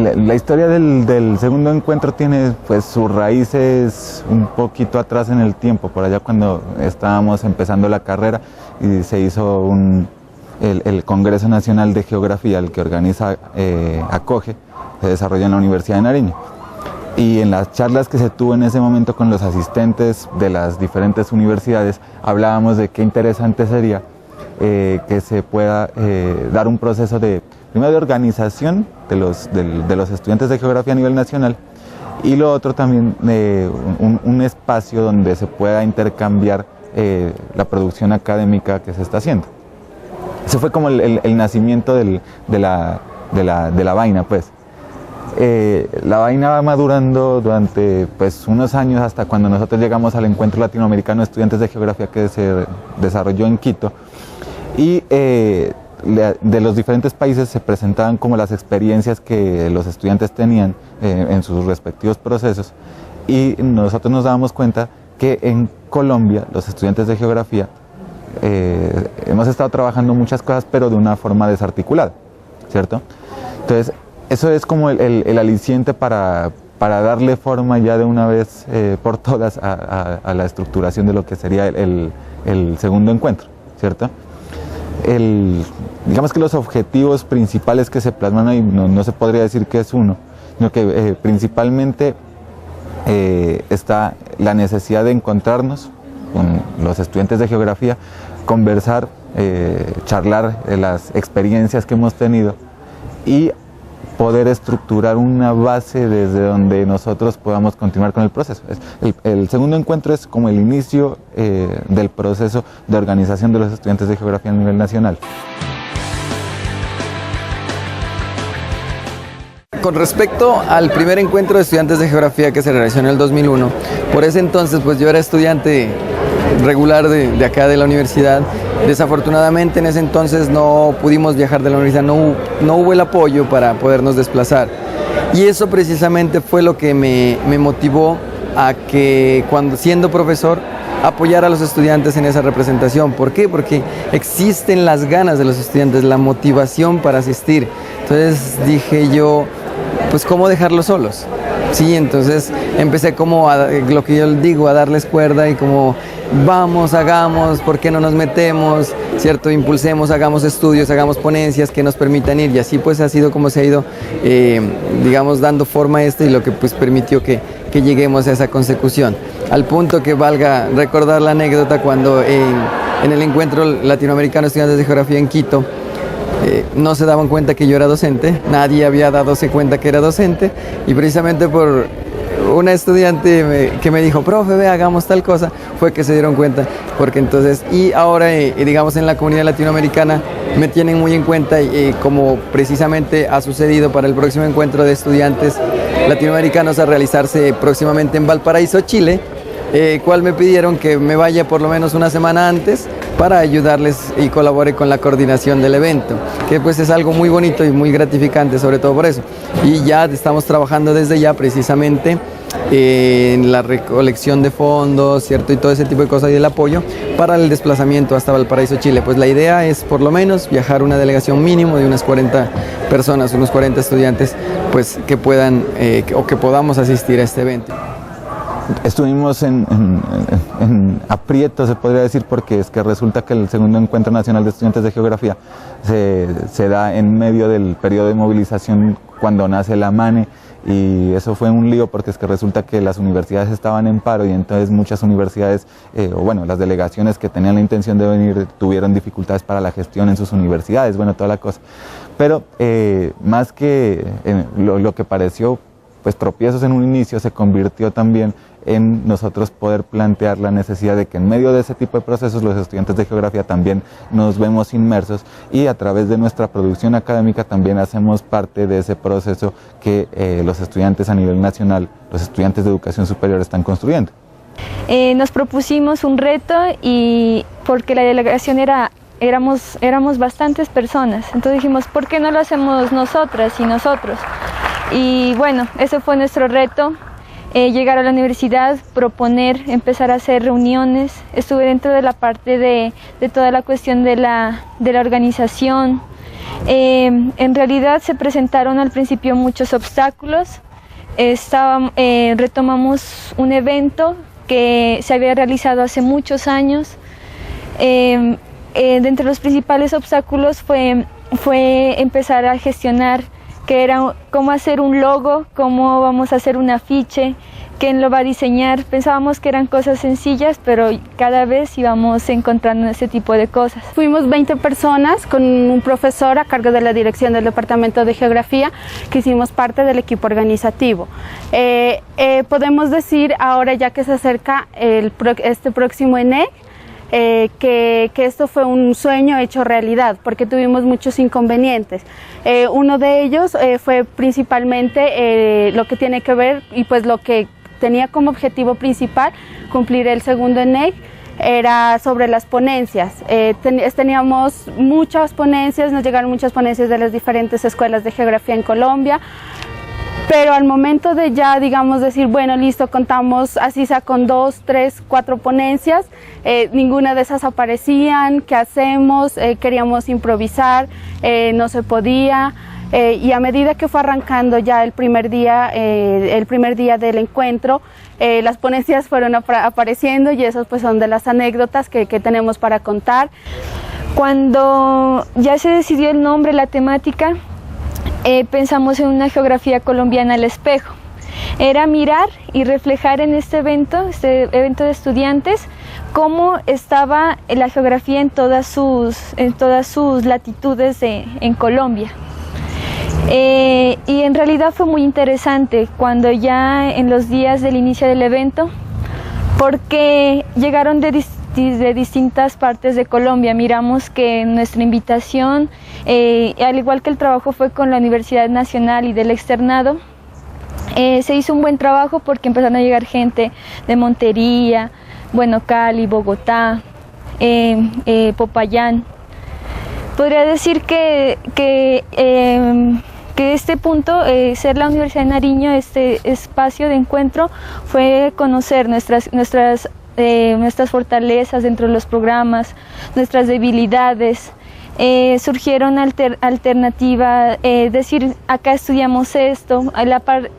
La historia del segundo encuentro tiene pues sus raíces un poquito atrás en el tiempo, por allá cuando estábamos empezando la carrera y se hizo el Congreso Nacional de Geografía, el que organiza ACOGE, se desarrolló en la Universidad de Nariño. Y en las charlas que se tuvo en ese momento con los asistentes de las diferentes universidades, hablábamos de qué interesante sería que se pueda dar un proceso primero de organización de los estudiantes de geografía a nivel nacional, y lo otro también un espacio donde se pueda intercambiar la producción académica que se está haciendo. Ese fue como el nacimiento de la vaina, pues. La vaina va madurando durante pues, unos años hasta cuando nosotros llegamos al Encuentro Latinoamericano de Estudiantes de Geografía que se desarrolló en Quito, y de los diferentes países se presentaban como las experiencias que los estudiantes tenían en sus respectivos procesos, y nosotros nos dábamos cuenta que en Colombia los estudiantes de geografía hemos estado trabajando muchas cosas pero de una forma desarticulada, ¿cierto? Entonces eso es como el aliciente para darle forma ya de una vez por todas a la estructuración de lo que sería el segundo encuentro, ¿cierto? Digamos que los objetivos principales que se plasman ahí, no se podría decir que es uno, sino que principalmente está la necesidad de encontrarnos con los estudiantes de geografía, conversar, charlar de las experiencias que hemos tenido y poder estructurar una base desde donde nosotros podamos continuar con el proceso. El segundo encuentro es como el inicio del proceso de organización de los estudiantes de geografía a nivel nacional. Con respecto al primer encuentro de estudiantes de geografía que se realizó en el 2001, por ese entonces pues yo era estudiante regular de acá de la universidad. Desafortunadamente en ese entonces no pudimos viajar de la universidad, no hubo el apoyo para podernos desplazar, y eso precisamente fue lo que me motivó a que, cuando siendo profesor, apoyar a los estudiantes en esa representación. ¿Por qué? Porque existen las ganas de los estudiantes, la motivación para asistir. Entonces dije yo, pues ¿cómo dejarlos solos? Sí, entonces empecé como lo que yo digo, a darles cuerda y como vamos, hagamos, ¿por qué no nos metemos? ¿Cierto? Impulsemos, hagamos estudios, hagamos ponencias que nos permitan ir, y así pues ha sido como se ha ido, digamos, dando forma a esto, y lo que pues permitió que lleguemos a esa consecución. Al punto que valga recordar la anécdota cuando en el Encuentro Latinoamericano de Estudiantes de Geografía en Quito, no se daban cuenta que yo era docente, nadie había dadose cuenta que era docente, y precisamente por una estudiante que me dijo, profe, ve, hagamos tal cosa, fue que se dieron cuenta, porque entonces, y ahora, digamos, en la comunidad latinoamericana me tienen muy en cuenta, como precisamente ha sucedido para el próximo encuentro de estudiantes latinoamericanos a realizarse próximamente en Valparaíso, Chile, cual me pidieron que me vaya por lo menos una semana antes para ayudarles y colabore con la coordinación del evento, que pues es algo muy bonito y muy gratificante, sobre todo por eso. Y ya estamos trabajando desde ya precisamente en la recolección de fondos, ¿cierto? Y todo ese tipo de cosas, y el apoyo para el desplazamiento hasta Valparaíso, Chile. Pues la idea es por lo menos viajar una delegación mínimo de unas 40 personas, unos 40 estudiantes, pues que puedan o que podamos asistir a este evento. Estuvimos en aprieto, se podría decir, porque es que resulta que el segundo Encuentro Nacional de Estudiantes de Geografía se da en medio del periodo de movilización cuando nace la MANE, y eso fue un lío porque es que resulta que las universidades estaban en paro, y entonces muchas universidades, o bueno, las delegaciones que tenían la intención de venir tuvieron dificultades para la gestión en sus universidades, bueno, toda la cosa. Pero más que lo que pareció pues tropiezos en un inicio, se convirtió también en nosotros poder plantear la necesidad de que en medio de ese tipo de procesos los estudiantes de geografía también nos vemos inmersos, y a través de nuestra producción académica también hacemos parte de ese proceso que los estudiantes a nivel nacional, los estudiantes de educación superior están construyendo. Nos propusimos un reto, y porque la delegación éramos bastantes personas, entonces dijimos, ¿por qué no lo hacemos nosotras y nosotros? Y bueno, ese fue nuestro reto, llegar a la universidad, proponer, empezar a hacer reuniones. Estuve dentro de la parte de toda la cuestión de la organización, En realidad se presentaron al principio muchos obstáculos. Retomamos un evento que se había realizado hace muchos años. De entre los principales obstáculos fue empezar a gestionar que era cómo hacer un logo, cómo vamos a hacer un afiche, quién lo va a diseñar. Pensábamos que eran cosas sencillas, pero cada vez íbamos encontrando ese tipo de cosas. Fuimos 20 personas con un profesor a cargo de la dirección del Departamento de Geografía, que hicimos parte del equipo organizativo. Podemos decir ahora, ya que se acerca este próximo ENEC, que esto fue un sueño hecho realidad, porque tuvimos muchos inconvenientes. Uno de ellos fue principalmente lo que tiene que ver, y pues lo que tenía como objetivo principal cumplir el segundo ENEC, era sobre las ponencias. Teníamos muchas ponencias, nos llegaron muchas ponencias de las diferentes escuelas de geografía en Colombia, pero al momento de ya, digamos, decir, bueno, listo, contamos así sea con 2, 3, 4 ponencias, ninguna de esas aparecían. ¿Qué hacemos? Queríamos improvisar, no se podía. Y a medida que fue arrancando ya el primer día del encuentro, las ponencias fueron apareciendo, y esas pues son de las anécdotas que tenemos para contar. Cuando ya se decidió el nombre, la temática, pensamos en una geografía colombiana al espejo. Era mirar y reflejar en este evento de estudiantes, cómo estaba la geografía en todas sus latitudes en Colombia. Y en realidad fue muy interesante cuando ya en los días del inicio del evento, porque llegaron de distintas partes de Colombia. Miramos que nuestra invitación, al igual que el trabajo fue con la Universidad Nacional y del externado, se hizo un buen trabajo porque empezaron a llegar gente de Montería, bueno, Cali, Bogotá, Popayán. Podría decir que este punto, ser la Universidad de Nariño, este espacio de encuentro, fue conocer nuestras fortalezas dentro de los programas, nuestras debilidades. Surgieron alternativas, decir, acá estudiamos esto.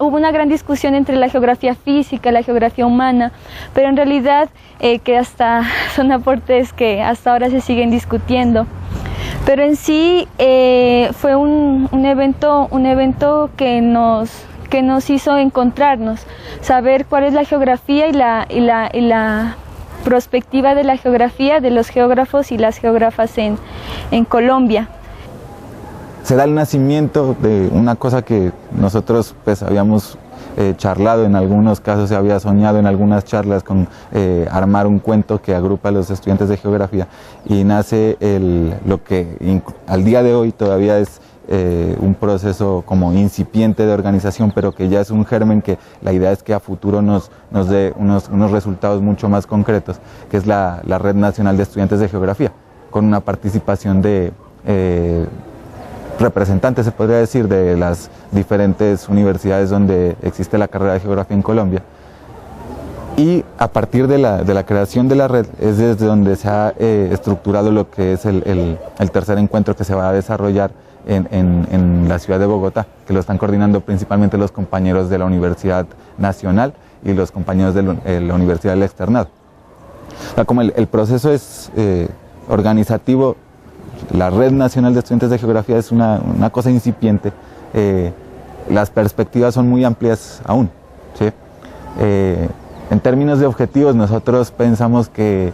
Hubo una gran discusión entre la geografía física y la geografía humana, pero en realidad que hasta son aportes que hasta ahora se siguen discutiendo. Pero en sí fue un evento que nos hizo encontrarnos, saber cuál es la geografía y la perspectiva de la geografía de los geógrafos y las geógrafas en Colombia. Se da el nacimiento de una cosa que nosotros pues habíamos charlado, en algunos casos se había soñado en algunas charlas con armar un cuento que agrupa a los estudiantes de geografía, y nace lo que al día de hoy todavía es un proceso como incipiente de organización, pero que ya es un germen que la idea es que a futuro nos dé unos resultados mucho más concretos, que es la Red Nacional de Estudiantes de Geografía, con una participación de representantes, se podría decir, de las diferentes universidades donde existe la carrera de geografía en Colombia. Y a partir de la creación de la red es desde donde se ha estructurado lo que es el tercer encuentro que se va a desarrollar en la ciudad de Bogotá, que lo están coordinando principalmente los compañeros de la Universidad Nacional y los compañeros de la Universidad del Externado. O sea, como el proceso es organizativo, la Red Nacional de Estudiantes de Geografía es una cosa incipiente, las perspectivas son muy amplias aún, ¿sí? En términos de objetivos, nosotros pensamos que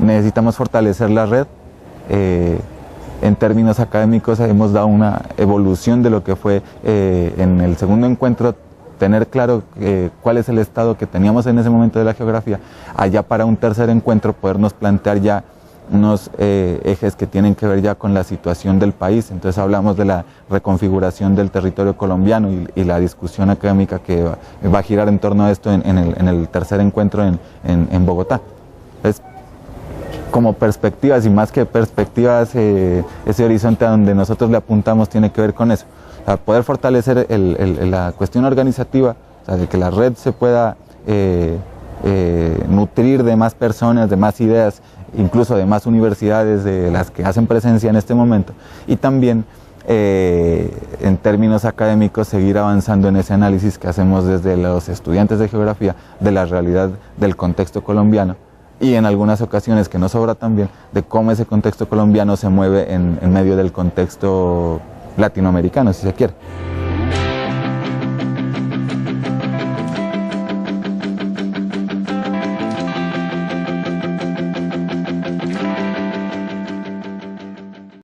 necesitamos fortalecer la red. En términos académicos hemos dado una evolución de lo que fue en el segundo encuentro, tener claro cuál es el estado que teníamos en ese momento de la geografía, allá para un tercer encuentro podernos plantear ya unos ejes que tienen que ver ya con la situación del país. Entonces hablamos de la reconfiguración del territorio colombiano y la discusión académica que va a girar en torno a esto en el tercer encuentro en Bogotá. Entonces, como perspectivas, y más que perspectivas, ese horizonte a donde nosotros le apuntamos tiene que ver con eso, o sea, poder fortalecer la cuestión organizativa, o sea, de que la red se pueda nutrir de más personas, de más ideas, incluso de más universidades de las que hacen presencia en este momento, y también en términos académicos seguir avanzando en ese análisis que hacemos desde los estudiantes de geografía de la realidad del contexto colombiano, y en algunas ocasiones, que no sobra también, de cómo ese contexto colombiano se mueve en medio del contexto latinoamericano, si se quiere.